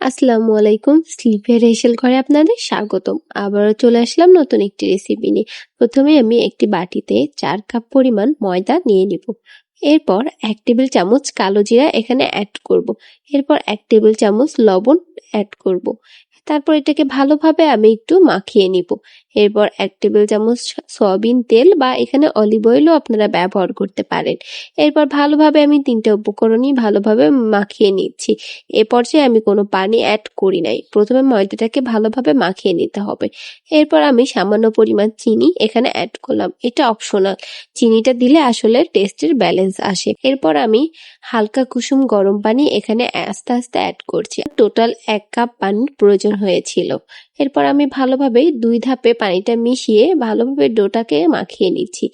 আসসালামু আলাইকুম। স্লিপের হেসেল ঘরে আপনাদের স্বাগতম। আবারও চলে আসলাম নতুন একটি রেসিপি নিয়ে। প্রথমে আমি একটি বাটিতে 4 কাপ পরিমাণ ময়দা নিয়ে নিব। এরপর 1 টেবিল চামচ কালো জিরা এখানে অ্যাড করব। এরপর 1 টেবিল চামচ লবণ অ্যাড করব। তারপর এটাকে ভালোভাবে আমি একটু মাখিয়ে নিব। এরপর 1 টেবিল চামচ সয়াবিন তেল বা এখানে অলিভ অয়েলও আপনারা ব্যবহার করতে পারেন। এরপর ভালোভাবে আমি 3টা উপকরণই ভালোভাবে মাখিয়ে নিচ্ছি। এ পর্যায়ে আমি কোনো পানি অ্যাড করি নাই। প্রথমে ময়দাটাকে ভালোভাবে মাখিয়ে নিতে হবে। এরপর আমি সামান্য পরিমাণ চিনি এখানে অ্যাড করলাম। এটা অপশনাল। চিনিটা দিলে আসলে টেস্টের ব্যালেন্স আসে। এরপর আমি হালকা কুসুম গরম পানি এখানে আস্তে আস্তে অ্যাড করছি। টোটাল 1 কাপ পানির প্রয়োজন হয়েছিল। এরপর আমি ভালোভাবে 2 ধাপে পানিটা মিশিয়ে ভালোভাবে ডোটাকে মাখিয়ে নিচ্ছি।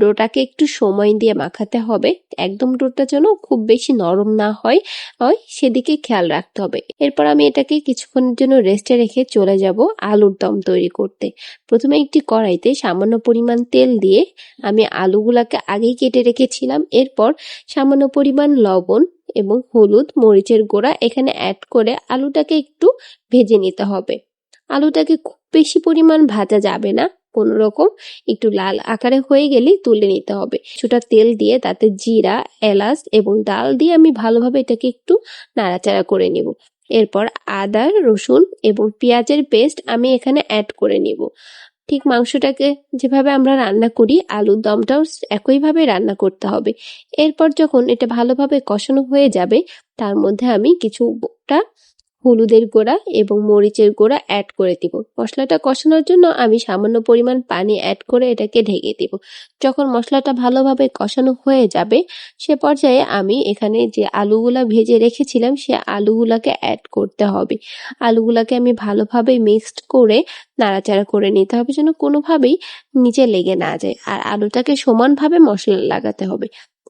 ডোটাকে একটু সময় দিয়ে মাখাতে হবে। একদম ডোটা যেন খুব বেশি নরম না হয় সেদিকে খেয়াল রাখতে হবে। এরপর আমি এটাকে কিছুক্ষণের জন্য রেস্টে রেখে চলে যাব আলুর দম তৈরি করতে। প্রথমে একটি কড়াইতে সামান্য পরিমাণ তেল দিয়ে আমি আলুগুলাকে আগেই কেটে রেখেছিলাম। এরপর সামান্য পরিমাণ লবণ এবং হলুদ, মরিচের গুঁড়া এখানে অ্যাড করে আলুটাকে একটু ভেজে নিতে হবে। আলুটাকে খুব বেশি পরিমাণ ভাজা যাবে না, কোনো রকম একটু লাল আকারে হয়ে গেলেই তুলে নিতে হবে। কিছুটা তেল দিয়ে তাতে জিরা, এলাচ এবং ডাল দিয়ে আমি ভালোভাবে এটাকে একটু নাড়াচাড়া করে নিব। এরপর আদা, রসুন এবং পেঁয়াজের পেস্ট আমি এখানে অ্যাড করে নিব। ঠিক মাংসটাকে যেভাবে আমরা রান্না করি আলুর দমটাও একইভাবে রান্না করতে হবে। এরপর যখন এটা ভালোভাবে কষানো হয়ে যাবে তার মধ্যে আমি কিছুটা হলুদের গুঁড়া এবং মরিচের গুঁড়া অ্যাড করে দিব। মশলাটা কষানোর জন্য আমি সামান্য পরিমাণ পানি অ্যাড করে এটাকে ঢেকে দিব। যখন মশলাটা ভালোভাবে কষানো হয়ে যাবে সে পর্যায়ে আমি এখানে যে আলুগুলা ভেজে রেখেছিলাম সে আলুগুলাকে অ্যাড করতে হবে। আলুগুলাকে আমি ভালোভাবে মিক্সড করে নাড়াচাড়া করে নিতে হবে যেন কোনোভাবেই নিচে লেগে না যায়। আর আলুটাকে সমানভাবে মশলা লাগাতে হবে।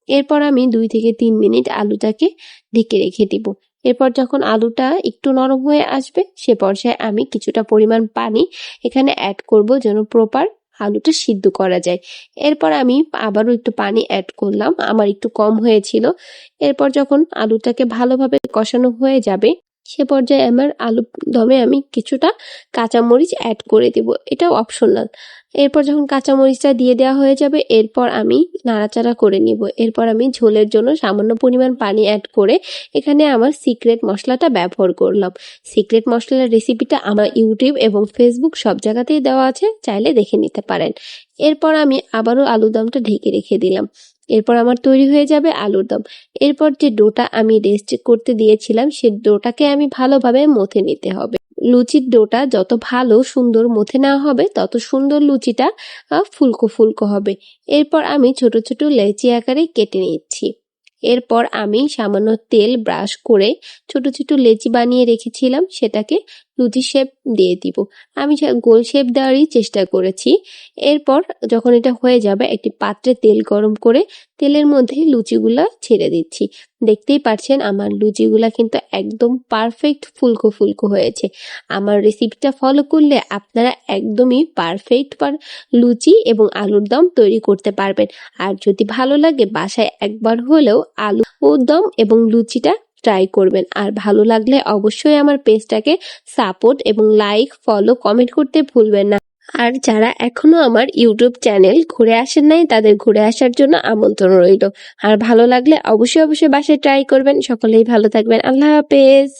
এরপর আমি 2 থেকে 3 মিনিট আলুটাকে ঢেকে রেখে দিব। এরপর যখন আলুটা একটু নরম হয়ে আসবে সে পর্যায়ে আমি কিছুটা পরিমাণ পানি এখানে অ্যাড করব যেন প্রপার আলুটা সিদ্ধ করা যায়। এরপর আমি আবারও একটু পানি অ্যাড করলাম, আমার একটু কম হয়েছিল। এরপর যখন আলুটাকে ভালোভাবে কষানো হয়ে যাবে সে পর্যায়ে আমার আলু দমে আমি কিছুটা কাঁচামরিচ অ্যাড করে দেব। এটাও অপশনাল। এরপর যখন কাঁচামরিচটা দিয়ে দেওয়া হয়ে যাবে এরপর আমি নাড়াচাড়া করে নিব। এরপর আমি ঝোলের জন্য সামান্য পরিমাণ পানি অ্যাড করে এখানে আমার সিক্রেট মশলাটা ব্যবহার করলাম। সিক্রেট মশলার রেসিপিটা আমার ইউটিউব এবং ফেসবুক সব জায়গাতেই দেওয়া আছে, চাইলে দেখে নিতে পারেন। এরপর আমি আবারও আলুর দমটা ঢেকে রেখে দিলাম। এরপর আমার তৈরি হয়ে যাবে আলুর দম। এরপর যে ডোটা আমি রেস্ট করতে দিয়েছিলাম সে ডোটাকে আমি ভালোভাবে মথে নিতে হবে। লুচির ডোটা যত ভালো সুন্দর মথে নেওয়া হবে তত সুন্দর লুচিটা ফুলকো ফুলকো হবে। এরপর আমি ছোট ছোট লেচি আকারে কেটে নিচ্ছি। এরপর আমি সামান্য তেল ব্রাশ করে ছোট ছোট লেচি বানিয়ে রেখেছিলাম সেটাকে লুচি শেপ দিয়ে দিব। আমি গোল শেপ দেওয়ারই চেষ্টা করেছি। এরপর যখন এটা হয়ে যাবে একটি পাত্রে তেল গরম করে তেলের মধ্যে লুচিগুলা ছেড়ে দিচ্ছি। দেখতেই পাচ্ছেন আমার লুচিগুলা কিন্তু একদম পারফেক্ট ফুলকো ফুলকো হয়েছে। আমার রেসিপিটা ফলো করলে আপনারা একদমই পারফেক্ট লুচি এবং আলুর দম তৈরি করতে পারবেন। আর যদি ভালো লাগে বাসায় একবার হলেও আলু দম এবং লুচিটা ট্রাই করবেন। আর ভালো লাগলে অবশ্যই আমার পেজটাকে সাপোর্ট এবং লাইক, ফলো, কমেন্ট করতে ভুলবেন না। আর যারা এখনো আমার ইউটিউব চ্যানেল ঘুরে আসেন নাই তাদের ঘুরে আসার জন্য আমন্ত্রণ রইল। আর ভালো লাগলে অবশ্যই বাসায় ট্রাই করবেন। সকলেই ভালো থাকবেন। আল্লাহ হাফেজ।